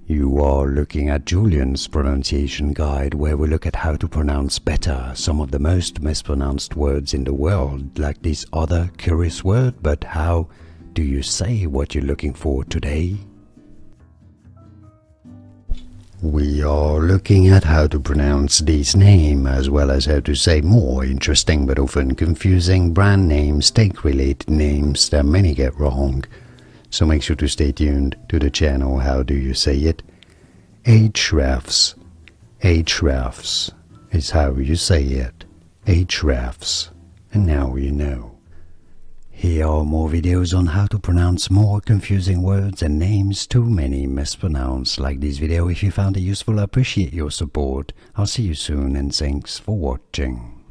You are looking at Julian's pronunciation guide, where we look at how to pronounce better some of the most mispronounced words in the world, like this other curious word. But how do you say what you're looking for today? We are looking at how to pronounce this name, as well as how to say more interesting but often confusing brand names, tech-related names that many get wrong. So make sure to stay tuned to the channel. How do you say it? Ahrefs. Ahrefs is how you say it. Ahrefs. And now you know. Here are more videos on how to pronounce more confusing words and names too many mispronounced. Like this video if you found it useful. I appreciate your support. I'll see you soon and thanks for watching.